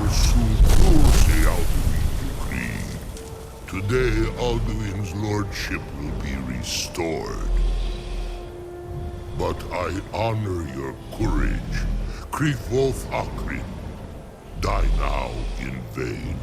Supreme Alduin decree. Today, Alduin's lordship will be restored. But I honor your courage. Kriegwolf Akrin. Die now in vain.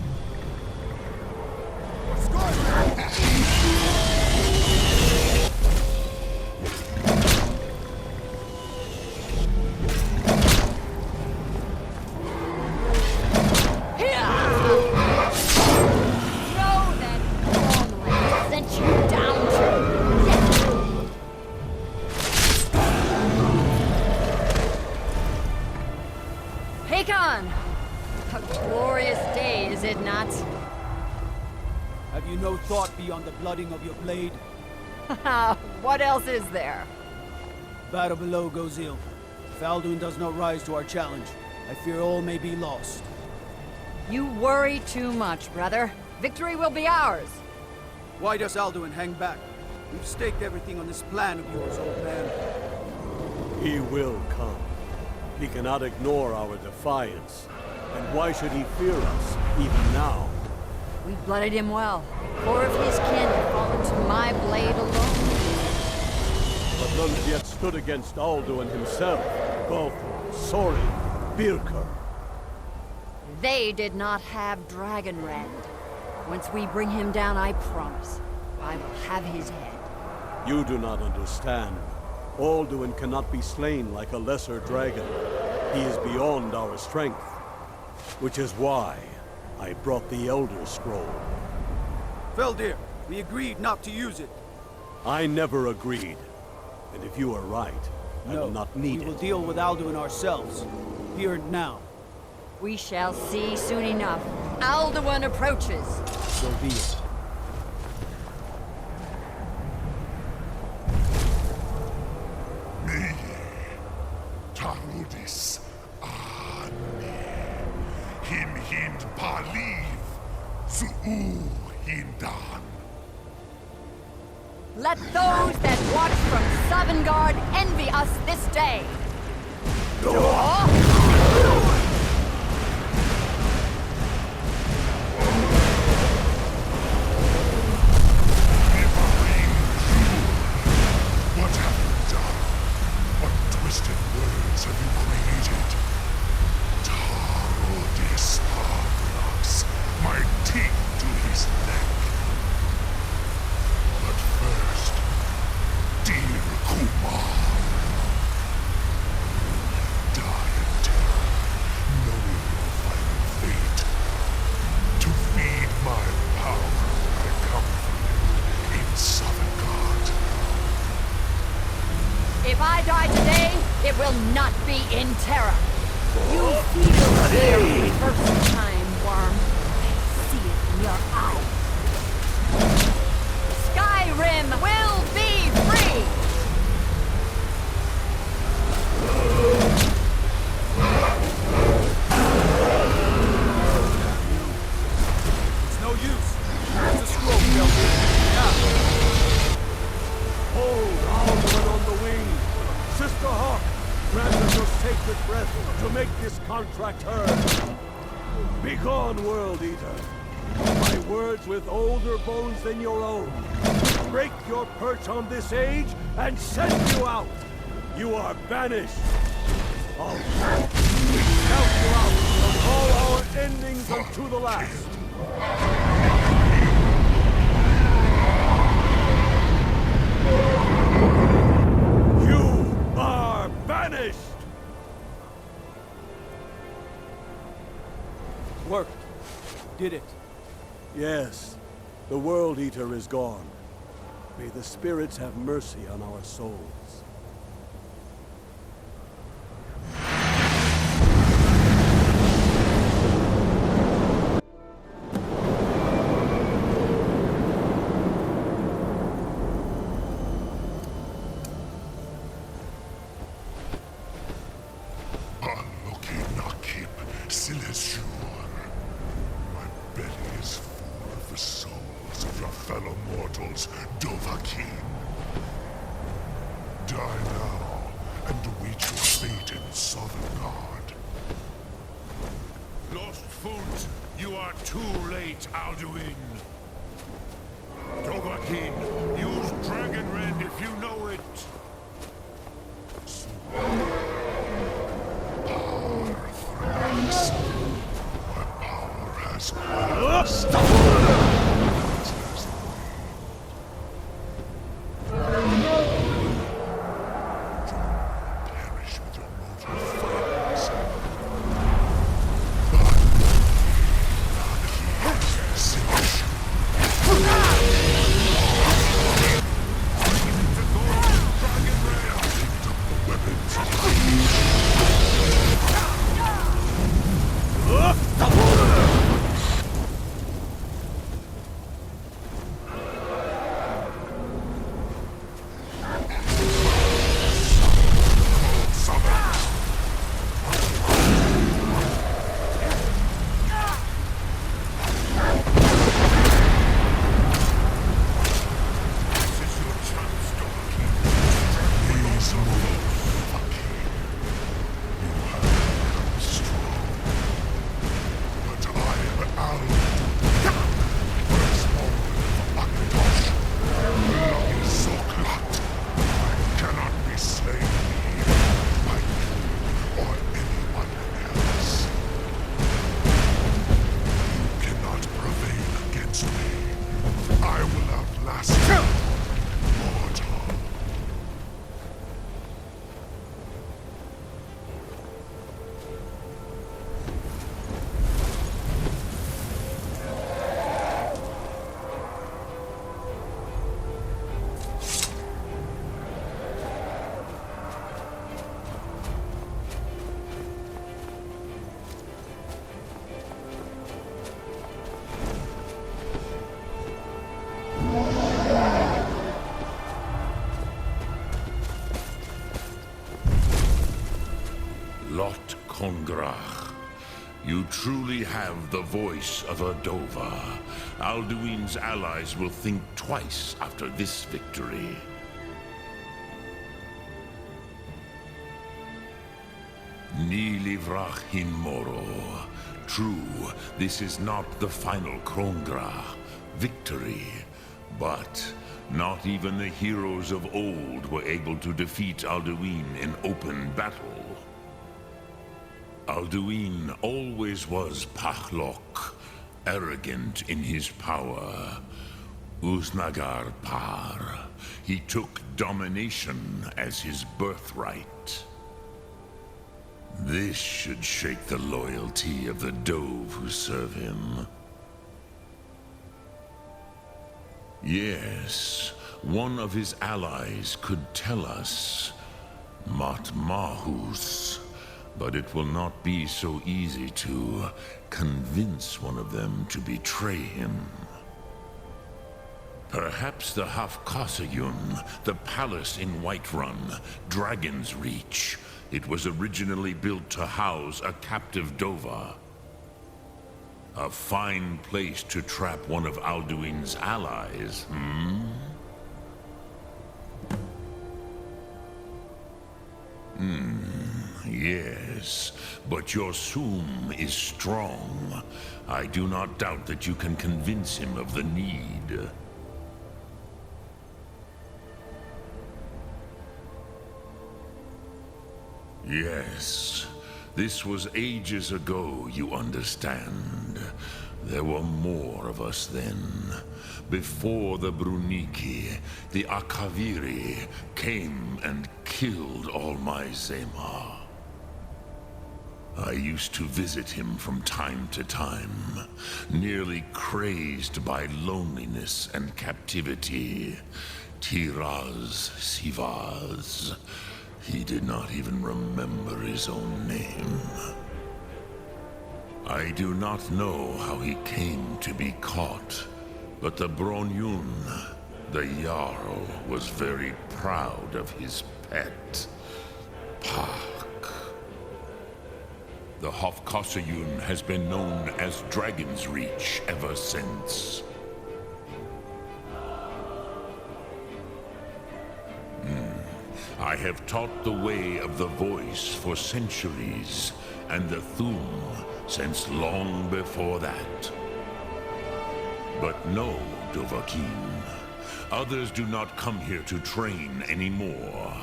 Have you no thought beyond the blooding of your blade? What else is there? Battle below goes ill. If Alduin does not rise to our challenge, I fear all may be lost. You worry too much, brother. Victory will be ours. Why does Alduin hang back? We've staked everything on this plan of yours, old man. He will come. He cannot ignore our defiance. And why should he fear us, even now? We blooded him well. 4 of his kin have fallen to my blade alone. But none have yet stood against Alduin himself. Balthor, Sori, Birker. They did not have Dragonrend. Once we bring him down, I promise, I will have his head. You do not understand. Alduin cannot be slain like a lesser dragon. He is beyond our strength. Which is why I brought the Elder Scroll. Feldir, we agreed not to use it. I never agreed. And if you are right, I will not need it. We will deal with Alduin ourselves. Here and now. We shall see soon enough. Alduin approaches. So be it. Me, Tarudis, Him hind paliv, Zuu hindan. Let those that watch from Sovngarde envy us this day. What have you done? What twisted words have you created? Tarudis Avrax, my teeth to his neck. But first, dear Kumar, die in terror, knowing your final fate. To feed my power, I come for you in Sovngarde. If I die today, it will not be in terror. You feel fear for the first time, worm. I see it in your eyes. Skyrim will be free! It's no use. There's a scroll, Feldir. Now. Hold Alduin on the wing! Sister Hawk, grant us your sacred breath to make this contract heard. Begone, World Eater. My words with older bones than your own. Break your perch on this age and send you out. You are banished. Oh, we count you out from all our endings unto the last. You are banished. Worked. Did it. Yes, the World Eater is gone. May the spirits have mercy on our souls. Aloki Nakib Silesur. My belly is full of the souls of your fellow mortals, Dovahkiin. Die are too late, Alduin. Dovahkiin, use Dragon Rend if you know it. Power threats. My power has perish with your mortal fires. Lot Kongrach, you truly have the voice of a Dova. Alduin's allies will think twice after this victory. Ni livrach hin moro. True, this is not the final Kongrach victory, but not even the heroes of old were able to defeat Alduin in open battle. Alduin always was Pachlok, arrogant in his power. Uznagar Par. He took domination as his birthright. This should shake the loyalty of the Dove who serve him. Yes, one of his allies could tell us, Matmahus. But it will not be so easy to convince one of them to betray him. Perhaps the Hafkasayun, the palace in Whiterun, Dragon's Reach. It was originally built to house a captive Dova. A fine place to trap one of Alduin's allies, Yes, but your Sum is strong. I do not doubt that you can convince him of the need. Yes, this was ages ago, you understand. There were more of us then. Before the Bruniki, the Akaviri came and killed all my Zema. I used to visit him from time to time, nearly crazed by loneliness and captivity. Tiraz Sivaz. He did not even remember his own name. I do not know how he came to be caught, but the Bronyun, the Jarl, was very proud of his pet, Pak. The Hofkosayun has been known as Dragon's Reach ever since. I have taught the way of the voice for centuries, and the Thum since long before that. But no, Dovahkiin. Others do not come here to train anymore.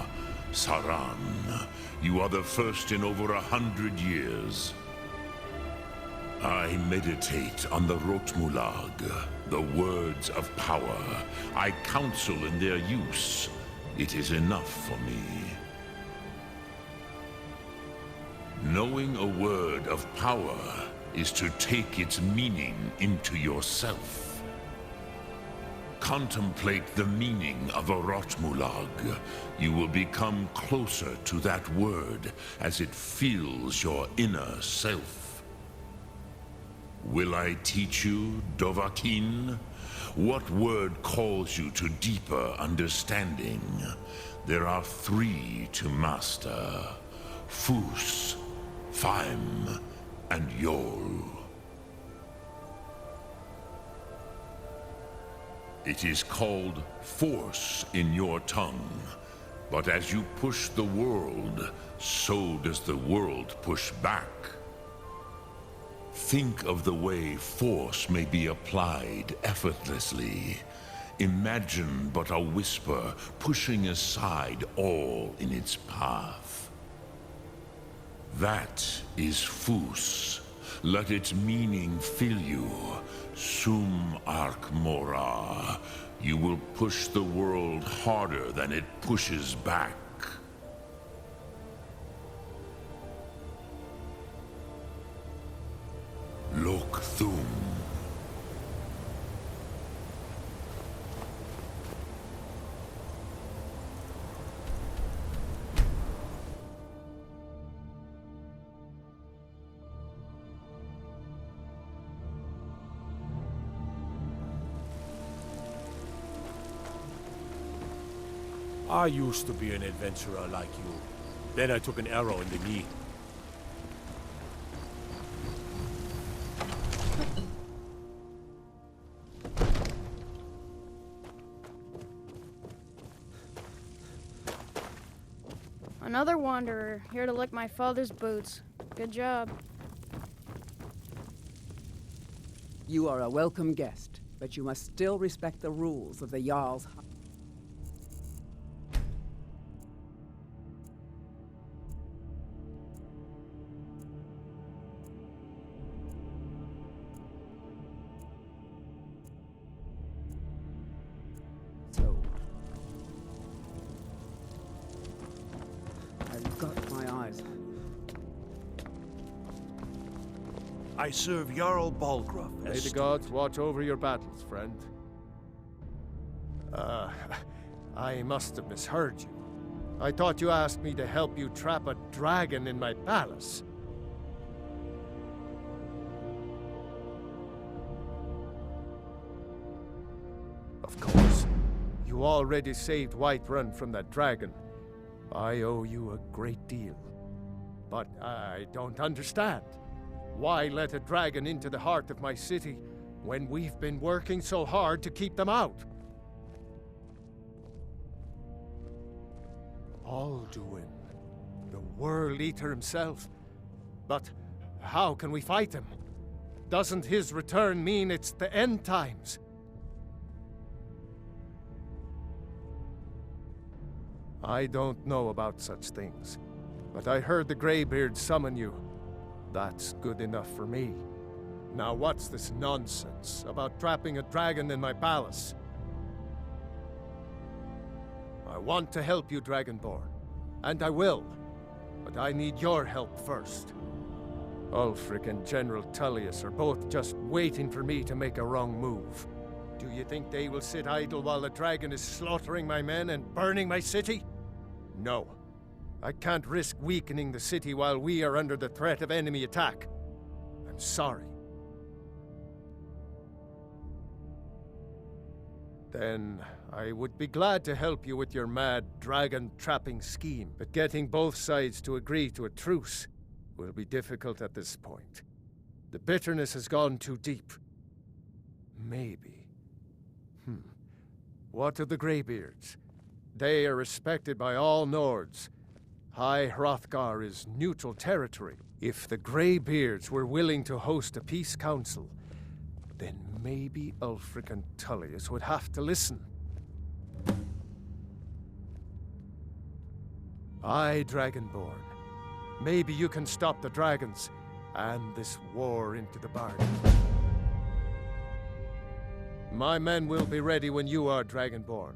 Saran, you are the first in over 100 years. I meditate on the Rotmulag, the words of power. I counsel in their use. It is enough for me. Knowing a word of power is to take its meaning into yourself. Contemplate the meaning of a Rotmulag. You will become closer to that word as it fills your inner self. Will I teach you, Dovahkiin? What word calls you to deeper understanding? There are 3 to master: Fus, Faim, and Yol. It is called force in your tongue, but as you push the world, so does the world push back. Think of the way force may be applied effortlessly. Imagine but a whisper pushing aside all in its path. That is Fus. Let its meaning fill you. Sum Ark Mora. You will push the world harder than it pushes back. Lok Thum. I used to be an adventurer like you. Then I took an arrow in the knee. Another wanderer, here to lick my father's boots. Good job. You are a welcome guest, but you must still respect the rules of the Jarl's. So, I've got my eyes. I serve Jarl Balgruuf. May the gods watch over your battles, friend. I must have misheard you. I thought you asked me to help you trap a dragon in my palace. Of course. You already saved Whiterun from that dragon. I owe you a great deal. But I don't understand. Why let a dragon into the heart of my city when we've been working so hard to keep them out? Alduin, the World Eater himself. But how can we fight him? Doesn't his return mean it's the end times? I don't know about such things, but I heard the Greybeard summon you. That's good enough for me. Now what's this nonsense about trapping a dragon in my palace? I want to help you, Dragonborn, and I will, but I need your help first. Ulfric and General Tullius are both just waiting for me to make a wrong move. Do you think they will sit idle while the dragon is slaughtering my men and burning my city? No. I can't risk weakening the city while we are under the threat of enemy attack. I'm sorry. Then I would be glad to help you with your mad dragon-trapping scheme, but getting both sides to agree to a truce will be difficult at this point. The bitterness has gone too deep. Maybe. What of the Greybeards? They are respected by all Nords. High Hrothgar is neutral territory. If the Greybeards were willing to host a peace council, then maybe Ulfric and Tullius would have to listen. Aye, Dragonborn. Maybe you can stop the dragons and this war into the bargain. My men will be ready when you are, Dragonborn.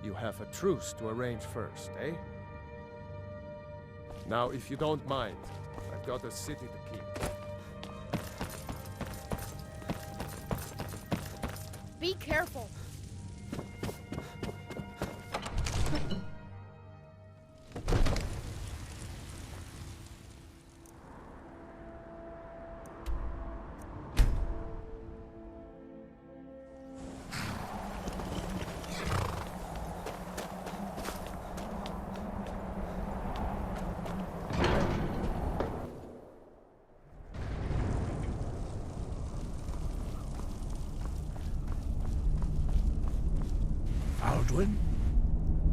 You have a truce to arrange first, eh? Now, if you don't mind, I've got a city to keep. Be careful. Alduin?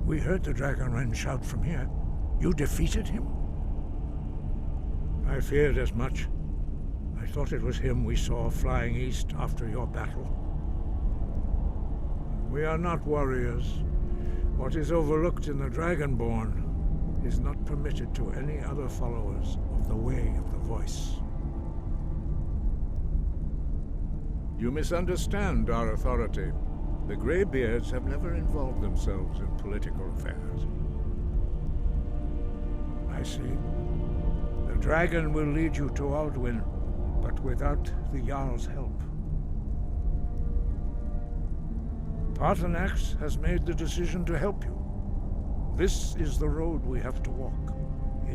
We heard the Dragonren shout from here. You defeated him? I feared as much. I thought it was him we saw flying east after your battle. We are not warriors. What is overlooked in the Dragonborn is not permitted to any other followers of the Way of the Voice. You misunderstand our authority. The Greybeards have never involved themselves in political affairs. I see. The dragon will lead you to Alduin, but without the Jarl's help. Paarthurnax has made the decision to help you. This is the road we have to walk.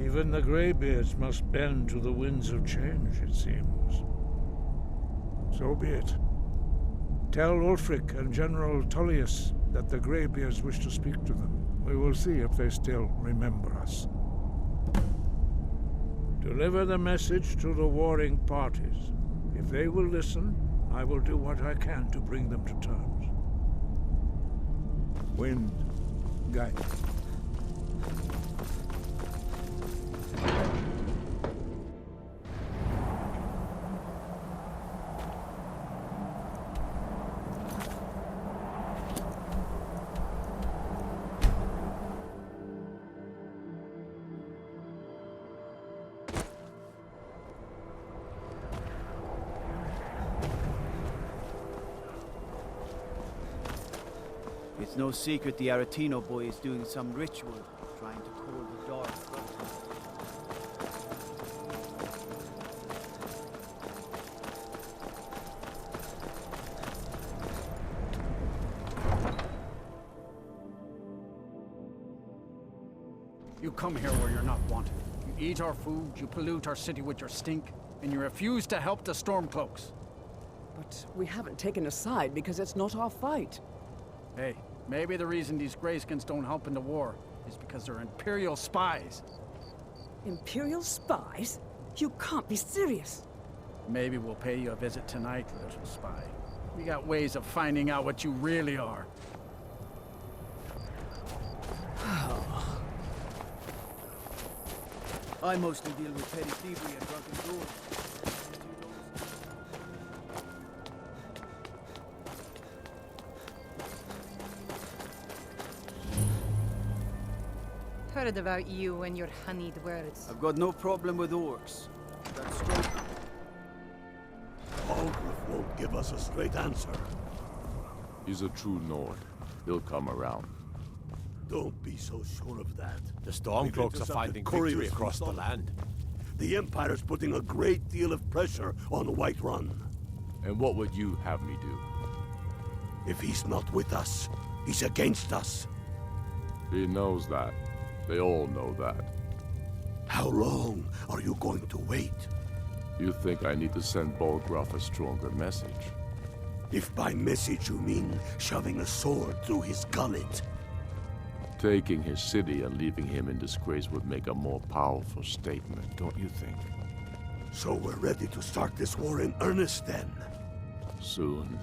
Even the Greybeards must bend to the winds of change, it seems. So be it. Tell Ulfric and General Tullius that the Greybeards wish to speak to them. We will see if they still remember us. Deliver the message to the warring parties. If they will listen, I will do what I can to bring them to terms. Wind, guide. It's no secret the Aretino boy is doing some ritual, trying to call the dark. You come here where you're not wanted. You eat our food, you pollute our city with your stink, and you refuse to help the Stormcloaks. But we haven't taken a side because it's not our fight. Hey, maybe the reason these Greyskins don't help in the war is because they're Imperial spies. Imperial spies? You can't be serious. Maybe we'll pay you a visit tonight, little spy. We got ways of finding out what you really are. I mostly deal with petty thievery and drunken doors. Heard about you and your honeyed words. I've got no problem with orcs. That's straight. Ulfric won't give us a straight answer. He's a true Nord. He'll come around. Don't be so sure of that. The Stormcloaks are finding victory across the land. The Empire's putting a great deal of pressure on Whiterun. And what would you have me do? If he's not with us, he's against us. He knows that. They all know that. How long are you going to wait? You think I need to send Bolgraf a stronger message? If by message you mean shoving a sword through his gullet. Taking his city and leaving him in disgrace would make a more powerful statement, don't you think? So we're ready to start this war in earnest then? Soon.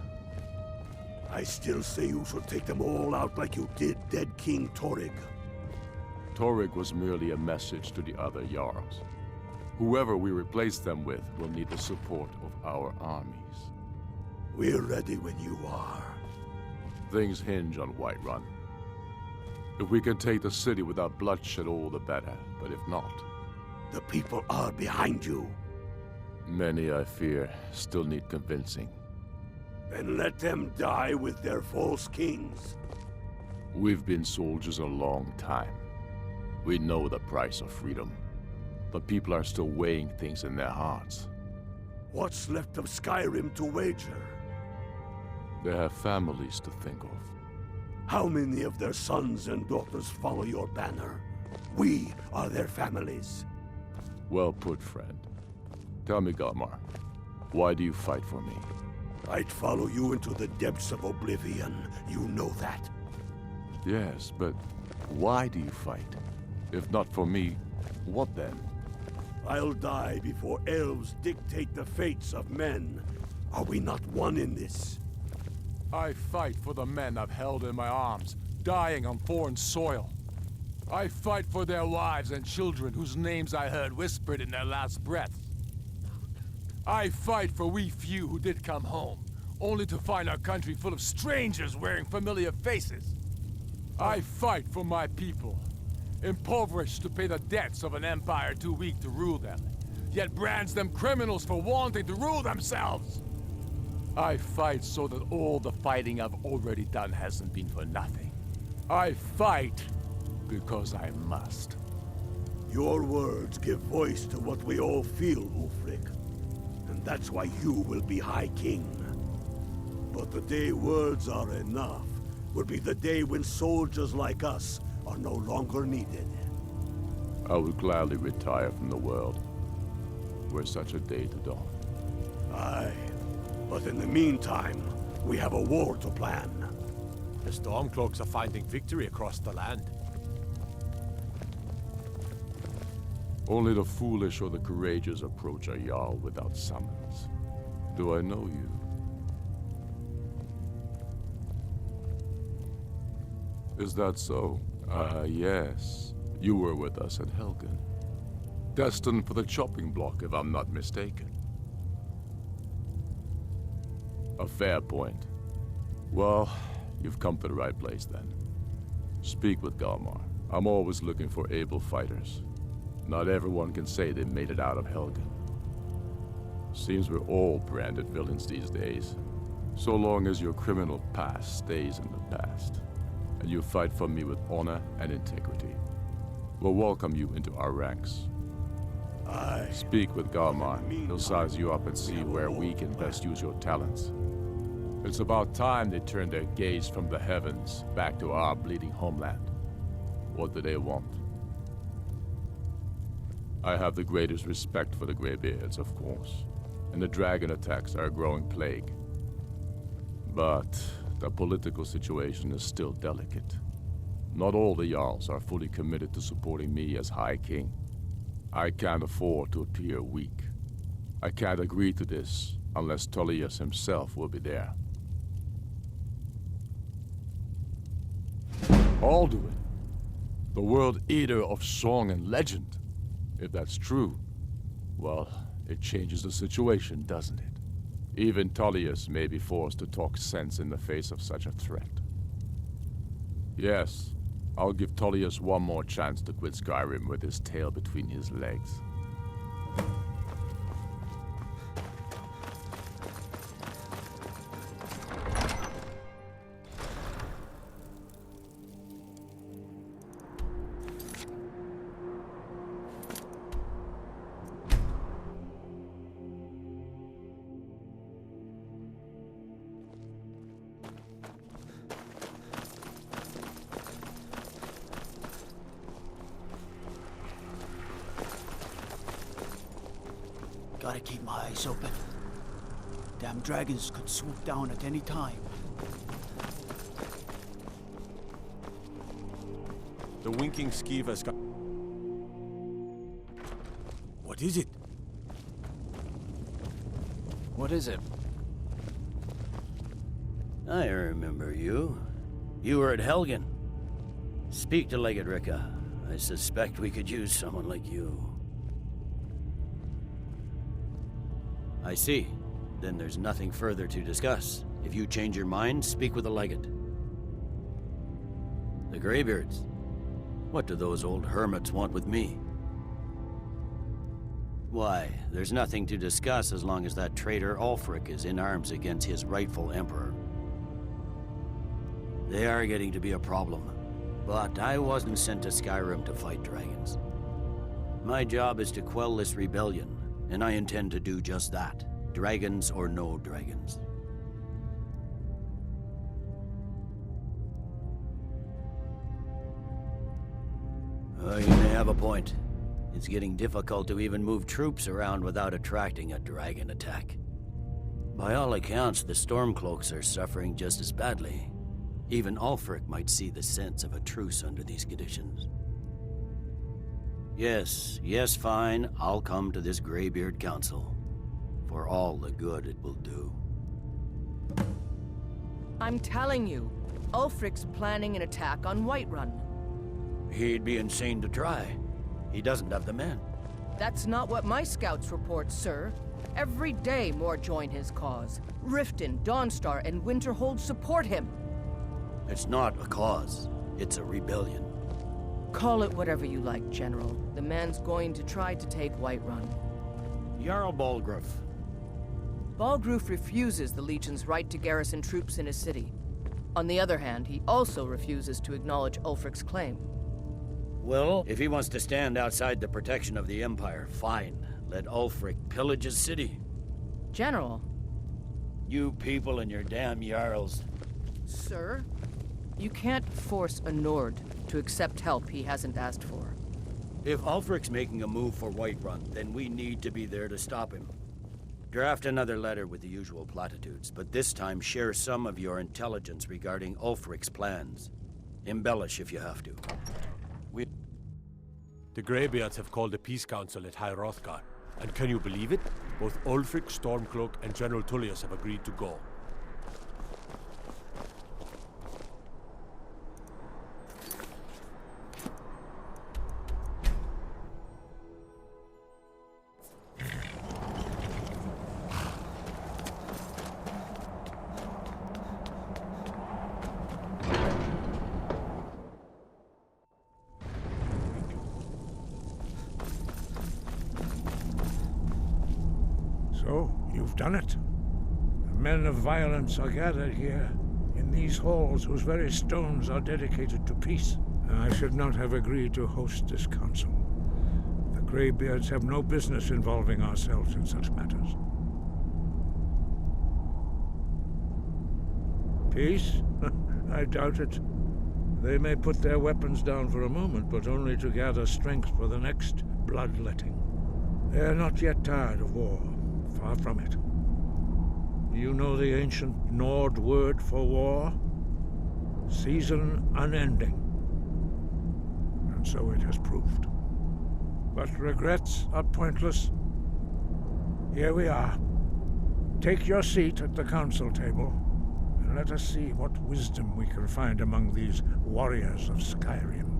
I still say you should take them all out like you did dead King Torrig. Torrig was merely a message to the other Jarls. Whoever we replace them with will need the support of our armies. We're ready when you are. Things hinge on Whiterun. If we can take the city without bloodshed, all the better. But if not... The people are behind you. Many, I fear, still need convincing. Then let them die with their false kings. We've been soldiers a long time. We know the price of freedom. But people are still weighing things in their hearts. What's left of Skyrim to wager? They have families to think of. How many of their sons and daughters follow your banner? We are their families. Well put, friend. Tell me, Galmar, why do you fight for me? I'd follow you into the depths of oblivion. You know that. Yes, but why do you fight? If not for me, what then? I'll die before elves dictate the fates of men. Are we not one in this? I fight for the men I've held in my arms, dying on foreign soil. I fight for their wives and children whose names I heard whispered in their last breaths. I fight for we few who did come home, only to find our country full of strangers wearing familiar faces. I fight for my people, impoverished to pay the debts of an empire too weak to rule them, yet brands them criminals for wanting to rule themselves. I fight so that all the fighting I've already done hasn't been for nothing. I fight because I must. Your words give voice to what we all feel, Ulfric. And that's why you will be High King. But the day words are enough will be the day when soldiers like us are no longer needed. I would gladly retire from the world, were such a day to dawn. Aye. But in the meantime, we have a war to plan. The Stormcloaks are finding victory across the land. Only the foolish or the courageous approach a Jarl without summons. Do I know you? Is that so? Yes. You were with us at Helgen. Destined for the chopping block, if I'm not mistaken. A fair point. Well, you've come to the right place then. Speak with Galmar. I'm always looking for able fighters. Not everyone can say they made it out of Helgen. Seems we're all branded villains these days. So long as your criminal past stays in the past, and you fight for me with honor and integrity, we'll welcome you into our ranks. Aye. Speak with Galmar. He'll size you up and see where we can best use your talents. It's about time they turned their gaze from the heavens back to our bleeding homeland. What do they want? I have the greatest respect for the Greybeards, of course, and the dragon attacks are a growing plague. But the political situation is still delicate. Not all the Jarls are fully committed to supporting me as High King. I can't afford to appear weak. I can't agree to this unless Tullius himself will be there. Alduin, the World Eater of song and legend. If that's true, well, it changes the situation, doesn't it? Even Tullius may be forced to talk sense in the face of such a threat. Yes, I'll give Tullius one more chance to quit Skyrim with his tail between his legs. Gotta keep my eyes open. Damn dragons could swoop down at any time. The winking skeever's got... What is it? What is it? I remember you. You were at Helgen. Speak to Legate Ricka. I suspect we could use someone like you. I see. Then there's nothing further to discuss. If you change your mind, speak with the legate. The Greybeards. What do those old hermits want with me? Why, there's nothing to discuss as long as that traitor Ulfric is in arms against his rightful emperor. They are getting to be a problem. But I wasn't sent to Skyrim to fight dragons. My job is to quell this rebellion, and I intend to do just that. Dragons or no dragons. You may have a point. It's getting difficult to even move troops around without attracting a dragon attack. By all accounts, the Stormcloaks are suffering just as badly. Even Ulfric might see the sense of a truce under these conditions. Yes, fine. I'll come to this Greybeard Council. For all the good it will do. I'm telling you, Ulfric's planning an attack on Whiterun. He'd be insane to try. He doesn't have the men. That's not what my scouts report, sir. Every day more join his cause. Riften, Dawnstar, and Winterhold support him. It's not a cause. It's a rebellion. Call it whatever you like, General. The man's going to try to take Whiterun. Jarl Balgruuf. Balgruuf refuses the Legion's right to garrison troops in his city. On the other hand, he also refuses to acknowledge Ulfric's claim. Well, if he wants to stand outside the protection of the Empire, fine. Let Ulfric pillage his city. General. You people and your damn Jarls. Sir? You can't force a Nord to accept help he hasn't asked for. If Ulfric's making a move for Whiterun, then we need to be there to stop him. Draft another letter with the usual platitudes, but this time share some of your intelligence regarding Ulfric's plans. Embellish if you have to. The Greybeards have called a peace council at High Hrothgar, and can you believe it? Both Ulfric, Stormcloak, and General Tullius have agreed to go. So, you've done it. The men of violence are gathered here, in these halls whose very stones are dedicated to peace. I should not have agreed to host this council. The Greybeards have no business involving ourselves in such matters. Peace? I doubt it. They may put their weapons down for a moment, but only to gather strength for the next bloodletting. They are not yet tired of war. Far from it. You know the ancient Nord word for war? Season unending. And so it has proved. But regrets are pointless. Here we are. Take your seat at the council table, and let us see what wisdom we can find among these warriors of Skyrim.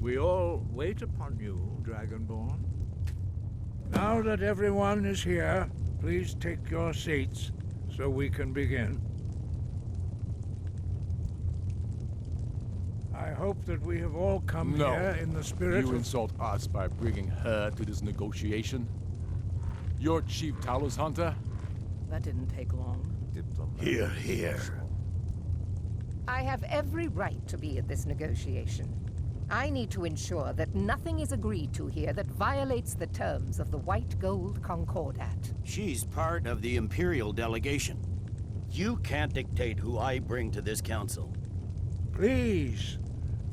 We all wait upon you, Dragonborn. Now that everyone is here, please take your seats so we can begin. I hope that we have all come here in the spirit You of... insult us by bringing her to this negotiation? You're Chief Talos Hunter? That didn't take long. Hear, hear. I have every right to be at this negotiation. I need to ensure that nothing is agreed to here that violates the terms of the White Gold Concordat. She's part of the Imperial delegation. You can't dictate who I bring to this council. Please,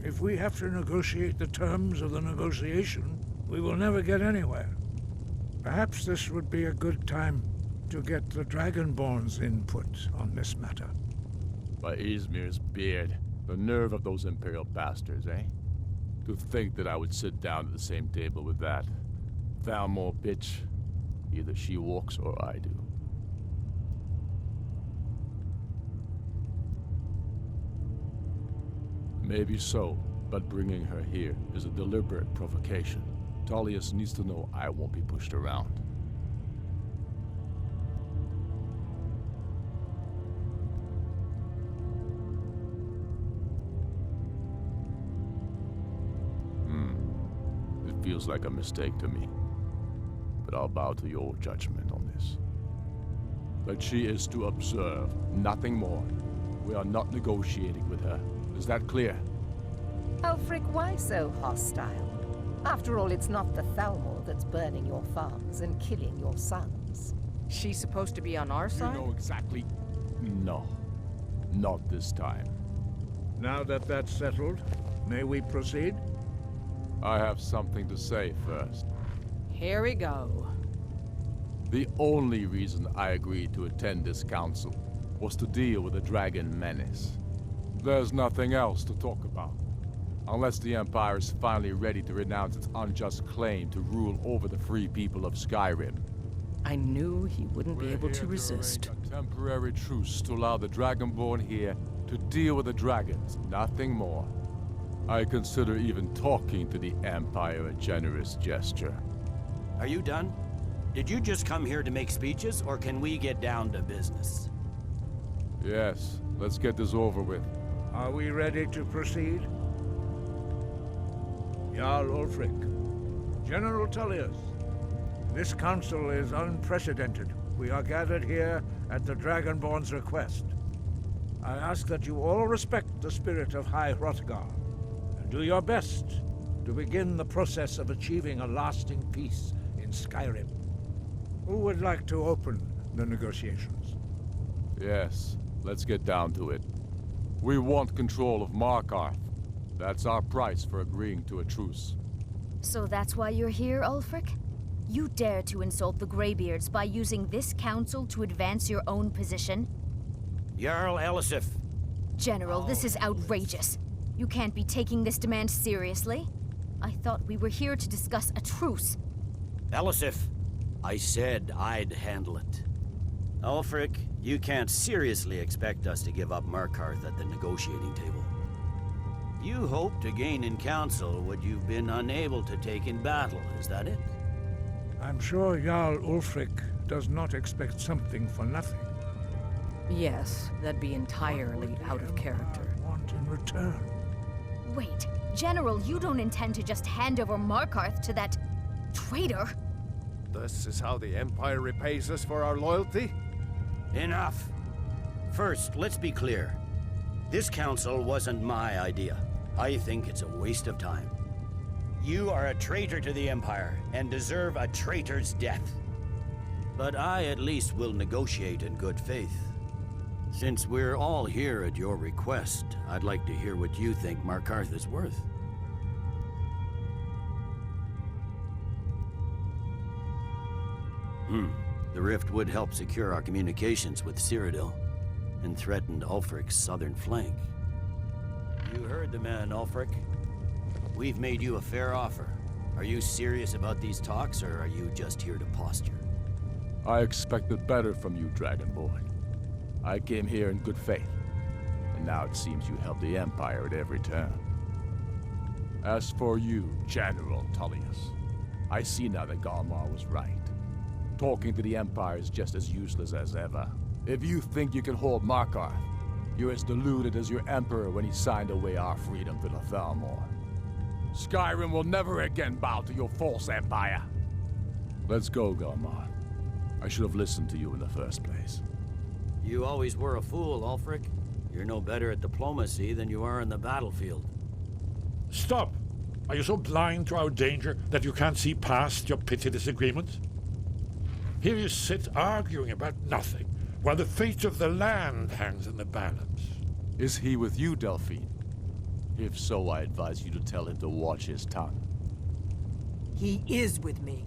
if we have to negotiate the terms of the negotiation, we will never get anywhere. Perhaps this would be a good time to get the Dragonborn's input on this matter. By Izmir's beard, the nerve of those Imperial bastards, eh? To think that I would sit down at the same table with that. Thalmor bitch. Either she walks or I do. Maybe so, but bringing her here is a deliberate provocation. Tullius needs to know I won't be pushed around. It feels like a mistake to me. But I'll bow to your judgment on this. But she is to observe, nothing more. We are not negotiating with her. Is that clear? Ulfric, why so hostile? After all, it's not the Thalmor that's burning your farms and killing your sons. She's supposed to be on our side? You know exactly. No. Not this time. Now that that's settled, may we proceed? I have something to say first. Here we go. The only reason I agreed to attend this council was to deal with the dragon menace. There's nothing else to talk about. Unless the Empire is finally ready to renounce its unjust claim to rule over the free people of Skyrim. I knew he wouldn't be able to We're here resist. arrange a temporary truce to allow the Dragonborn here to deal with the dragons, nothing more. I consider even talking to the Empire a generous gesture. Are you done? Did you just come here to make speeches, or can we get down to business? Yes, let's get this over with. Are we ready to proceed? Jarl Ulfric, General Tullius, this council is unprecedented. We are gathered here at the Dragonborn's request. I ask that you all respect the spirit of High Hrothgar, and do your best to begin the process of achieving a lasting peace in Skyrim. Who would like to open the negotiations? Yes, let's get down to it. We want control of Markarth. That's our price for agreeing to a truce. So that's why you're here, Ulfric? You dare to insult the Greybeards by using this council to advance your own position? Jarl Elisif. General, this is outrageous. You can't be taking this demand seriously. I thought we were here to discuss a truce. Elisif, I said I'd handle it. Ulfric, you can't seriously expect us to give up Markarth at the negotiating table. You hope to gain in council what you've been unable to take in battle, is that it? I'm sure Jarl Ulfric does not expect something for nothing. Yes, that'd be entirely out of character. Want in return? Wait, General, you don't intend to just hand over Markarth to that traitor? This is how the Empire repays us for our loyalty? Enough! First, let's be clear. This council wasn't my idea. I think it's a waste of time. You are a traitor to the Empire, and deserve a traitor's death. But I at least will negotiate in good faith. Since we're all here at your request, I'd like to hear what you think Markarth is worth. The rift would help secure our communications with Cyrodiil, and threatened Ulfric's southern flank. You heard the man, Ulfric. We've made you a fair offer. Are you serious about these talks, or are you just here to posture? I expected better from you, Dragonborn. I came here in good faith, and now it seems you help the Empire at every turn. As for you, General Tullius, I see now that Galmar was right. Talking to the Empire is just as useless as ever. If you think you can hold Markarth, you're as deluded as your Emperor when he signed away our freedom to the Thalmor. Skyrim will never again bow to your false empire. Let's go, Galmar. I should have listened to you in the first place. You always were a fool, Ulfric. You're no better at diplomacy than you are in the battlefield. Stop! Are you so blind to our danger that you can't see past your petty disagreements? Here you sit arguing about nothing, while the fate of the land hangs in the balance. Is he with you, Delphine? If so, I advise you to tell him to watch his tongue. He is with me.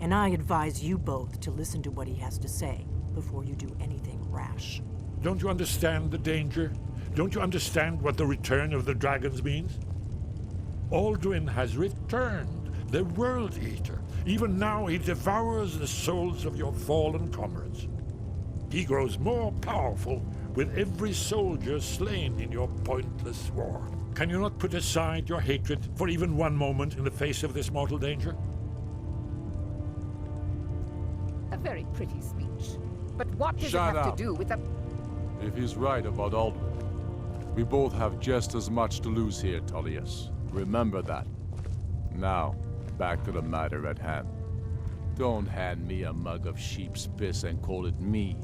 And I advise you both to listen to what he has to say before you do anything rash. Don't you understand the danger? Don't you understand what the return of the dragons means? Alduin has returned, the World Eater. Even now he devours the souls of your fallen comrades. He grows more powerful with every soldier slain in your pointless war. Can you not put aside your hatred for even one moment in the face of this mortal danger? A very pretty speech. But what does Shut it have up. to do with the... If he's right about Alduin, we both have just as much to lose here, Tullius. Remember that. Now, back to the matter at hand. Don't hand me a mug of sheep's piss and call it mead.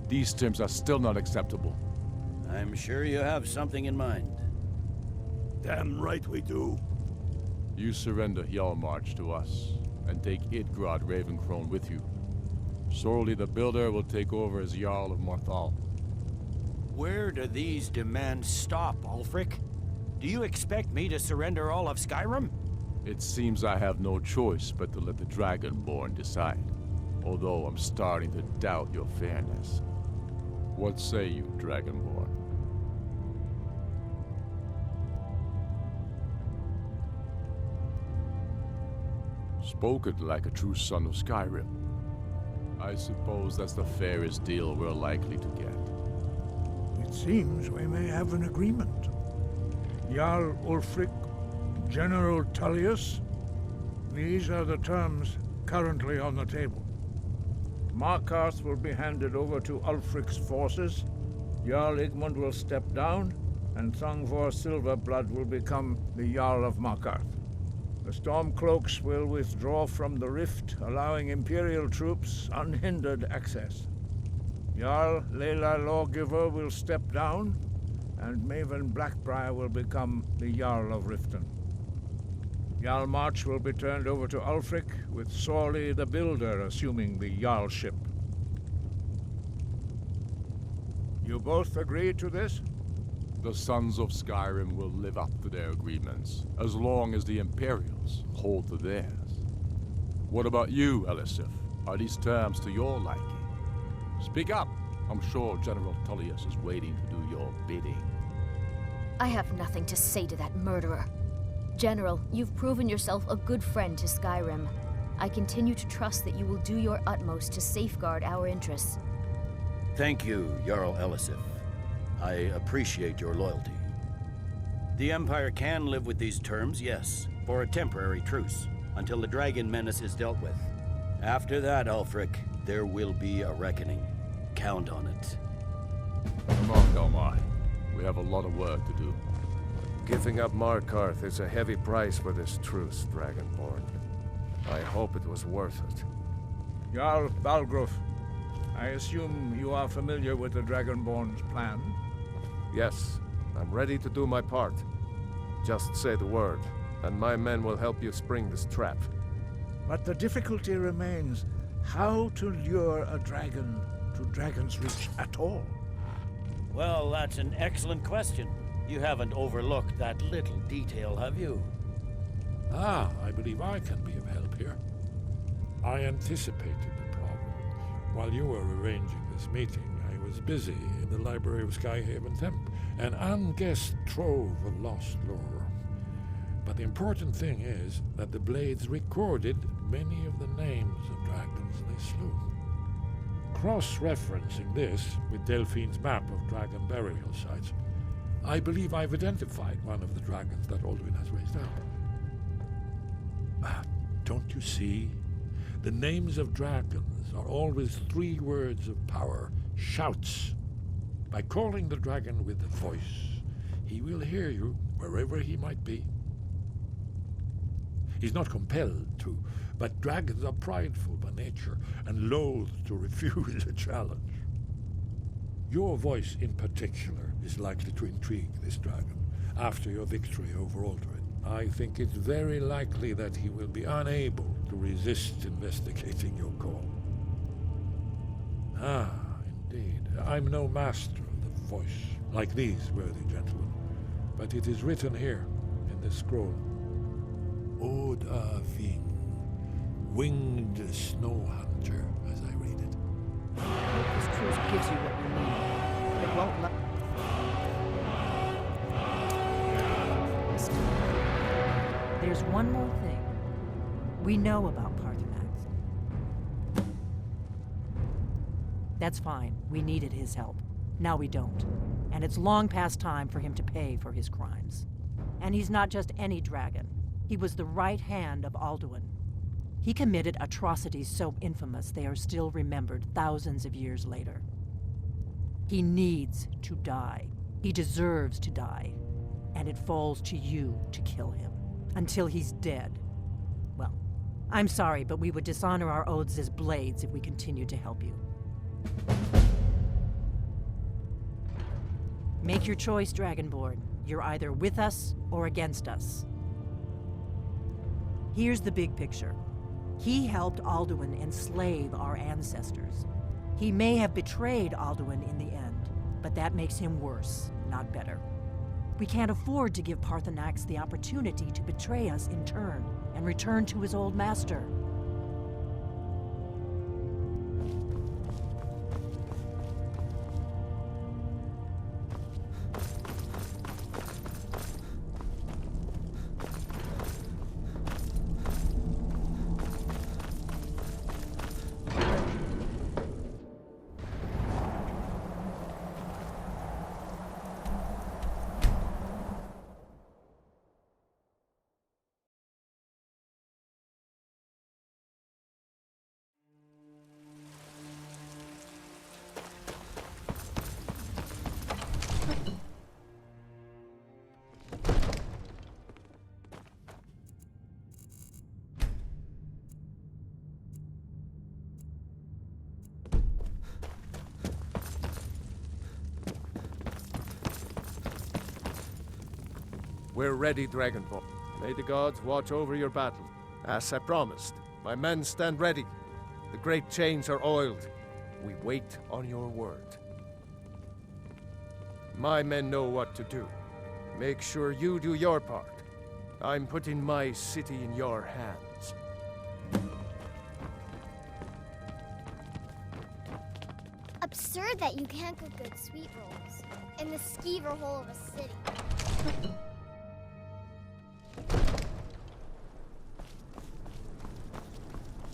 These terms are still not acceptable. I'm sure you have something in mind. Damn right we do. You surrender Hjalmarch to us, and take Idgrod Ravencrone with you. Sorli the Builder will take over as Jarl of Morthal. Where do these demands stop, Ulfric? Do you expect me to surrender all of Skyrim? It seems I have no choice but to let the Dragonborn decide, although I'm starting to doubt your fairness. What say you, Dragonborn? Spoken like a true son of Skyrim. I suppose that's the fairest deal we're likely to get. It seems we may have an agreement. Jarl Ulfric, General Tullius, these are the terms currently on the table. Markarth will be handed over to Ulfric's forces, Jarl Igmund will step down, and Thangvor Silverblood will become the Jarl of Markarth. The Stormcloaks will withdraw from the rift, allowing Imperial troops unhindered access. Jarl Leila Lawgiver will step down, and Maven Blackbriar will become the Jarl of Riften. Hjalmarch will be turned over to Ulfric, with Sorli the Builder assuming the Jarlship. You both agree to this? The Sons of Skyrim will live up to their agreements, as long as the Imperials hold to theirs. What about you, Elisif? Are these terms to your liking? Speak up! I'm sure General Tullius is waiting to do your bidding. I have nothing to say to that murderer. General, you've proven yourself a good friend to Skyrim. I continue to trust that you will do your utmost to safeguard our interests. Thank you, Jarl Elisif. I appreciate your loyalty. The Empire can live with these terms, yes, for a temporary truce, until the dragon menace is dealt with. After that, Ulfric, there will be a reckoning. Count on it. Come on, Galmar. We have a lot of work to do. Giving up Markarth is a heavy price for this truce, Dragonborn. I hope it was worth it. Jarl Balgruf, I assume you are familiar with the Dragonborn's plan? Yes, I'm ready to do my part. Just say the word, and my men will help you spring this trap. But the difficulty remains how to lure a dragon to Dragon's Reach at all. Well, that's an excellent question. You haven't overlooked that little detail, have you? Ah, I believe I can be of help here. I anticipated the problem. While you were arranging this meeting, I was busy in the library of Skyhaven Temp, an unguessed trove of lost lore. But the important thing is that the Blades recorded many of the names of dragons they slew. Cross-referencing this with Delphine's map of dragon burial sites, I believe I've identified one of the dragons that Alduin has raised up. Don't you see? The names of dragons are always 3 words of power, shouts. By calling the dragon with the voice, he will hear you wherever he might be. He's not compelled to, but dragons are prideful by nature and loath to refuse a challenge. Your voice in particular is likely to intrigue this dragon after your victory over Alduin. I think it's very likely that he will be unable to resist investigating your call. Ah, indeed. I'm no master of the voice, like these worthy gentlemen, but it is written here in this scroll. Od Ving, winged snow hunter, as I read it. This truce gives you what you need. It won't let... There's one more thing. We know about Paarthurnax. That's fine. We needed his help. Now we don't. And it's long past time for him to pay for his crimes. And he's not just any dragon. He was the right hand of Alduin. He committed atrocities so infamous they are still remembered thousands of years later. He needs to die. He deserves to die. And it falls to you to kill him. Until he's dead. Well, I'm sorry, but we would dishonor our oaths as blades if we continued to help you. Make your choice, Dragonborn. You're either with us or against us. Here's the big picture. He helped Alduin enslave our ancestors. He may have betrayed Alduin in the end, but that makes him worse, not better. We can't afford to give Paarthurnax the opportunity to betray us in turn and return to his old master. We're ready, Dragonborn. May the gods watch over your battle. As I promised, my men stand ready. The great chains are oiled. We wait on your word. My men know what to do. Make sure you do your part. I'm putting my city in your hands. Absurd that you can't cook good sweet rolls in the skeever hole of a city.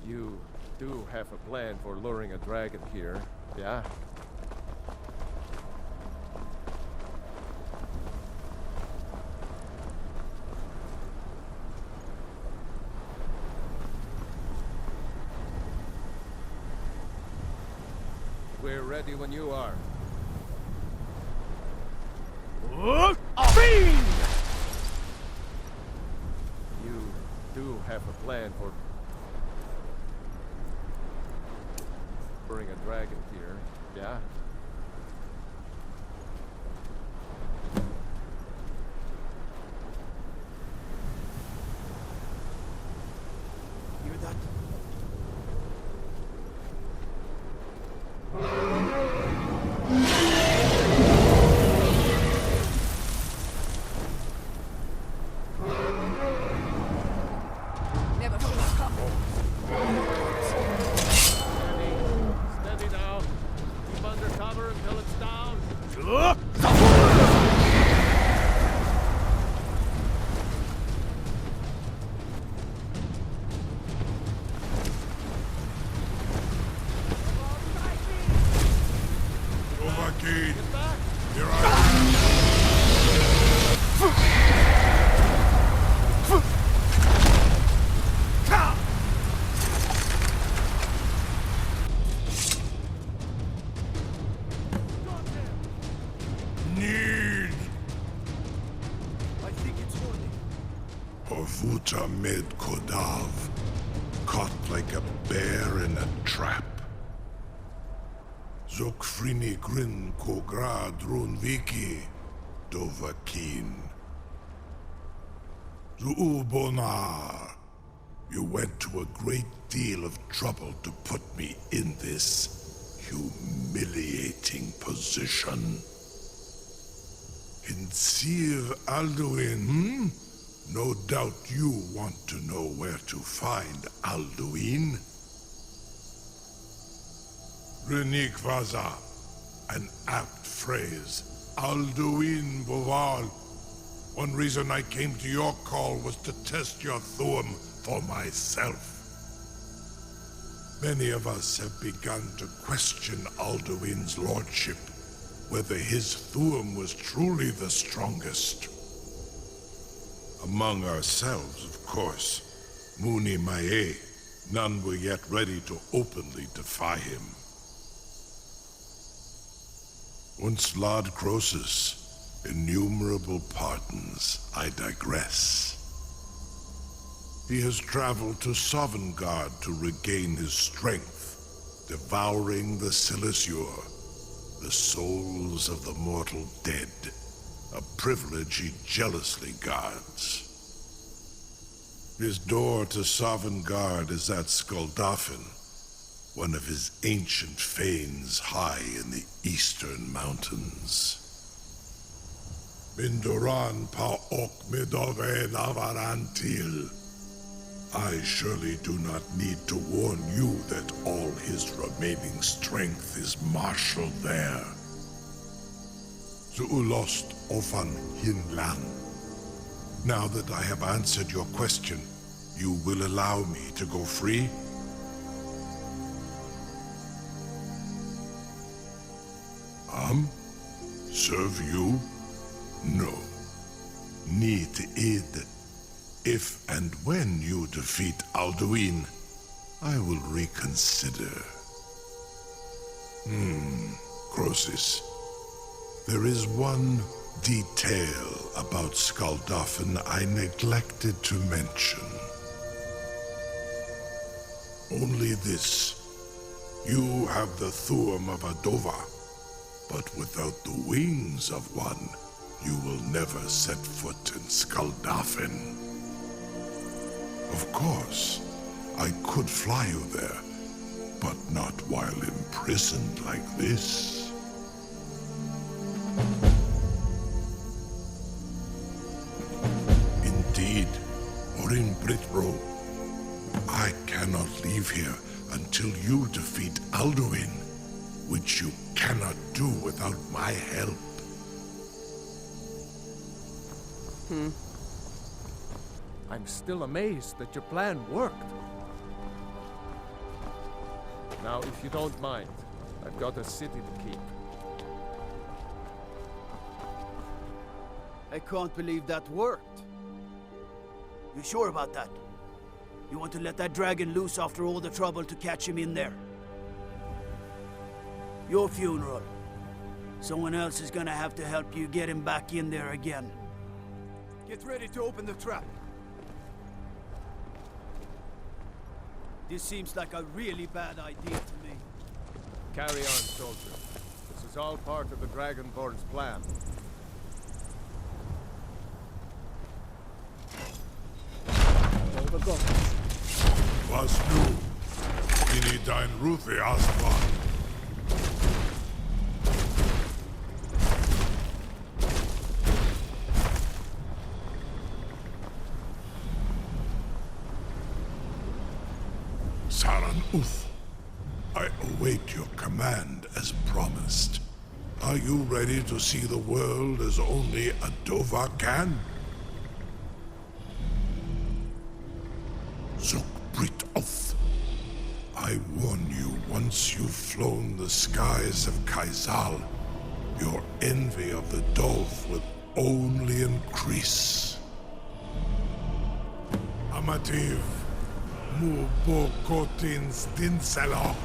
You do have a plan for luring a dragon here, yeah? We're ready when you are. You do have a plan for luring a dragon here, yeah? Hear that? Steady now. Keep under cover until it's down. Overkeen. Here I am. Tamed Kodav, caught like a bear in a trap. Zokfrini Grin Kogra Drunviki, Dovakin. Zuubonar, you went to a great deal of trouble to put me in this humiliating position. Insir Alduin, No doubt you want to know where to find Alduin. Renik Vaza, an apt phrase. Alduin Boval. One reason I came to your call was to test your Thuum for myself. Many of us have begun to question Alduin's lordship, whether his Thuum was truly the strongest. Among ourselves, of course, Muni Mae, none were yet ready to openly defy him. Once Lord Croesus, innumerable pardons, I digress. He has traveled to Sovngarde to regain his strength, devouring the Silesure, the souls of the mortal dead, a privilege he jealously guards. His door to Sovngarde is at Skuldafn, one of his ancient fanes high in the eastern mountains. Mindoran pa ok midove navarantil. I surely do not need to warn you that all his remaining strength is marshaled there. Zuulost ofan hinlan. Now that I have answered your question, you will allow me to go free? Serve you? No. Need id. If and when you defeat Alduin, I will reconsider. Croesus. There is one detail about Skuldafn I neglected to mention. Only this. You have the Thuum of a Dova, but without the wings of one, you will never set foot in Skuldafn. Of course, I could fly you there, but not while imprisoned like this. Indeed, Orin Britbro, I cannot leave here until you defeat Alduin, which you cannot do without my help. I'm still amazed that your plan worked. Now, if you don't mind, I've got a city to keep. I can't believe that worked. You sure about that? You want to let that dragon loose after all the trouble to catch him in there? Your funeral. Someone else is gonna have to help you get him back in there again. Get ready to open the trap. This seems like a really bad idea to me. Carry on, soldier. This is all part of the Dragonborn's plan. Was nu? Ini dein Ruthi Aspan. Saran Uth, I await your command as promised. Are you ready to see the world as only a Dova can? Zukbrit Oth, I warn you, once you've flown the skies of Kaizal, your envy of the Dove will only increase. Amativ. Mubokotin Stinselok.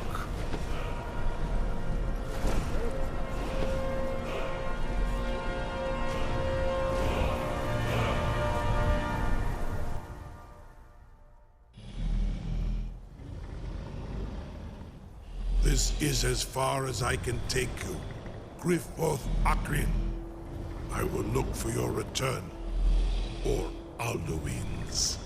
This is as far as I can take you. Griffboth Akrin. I will look for your return. Or Alduin's.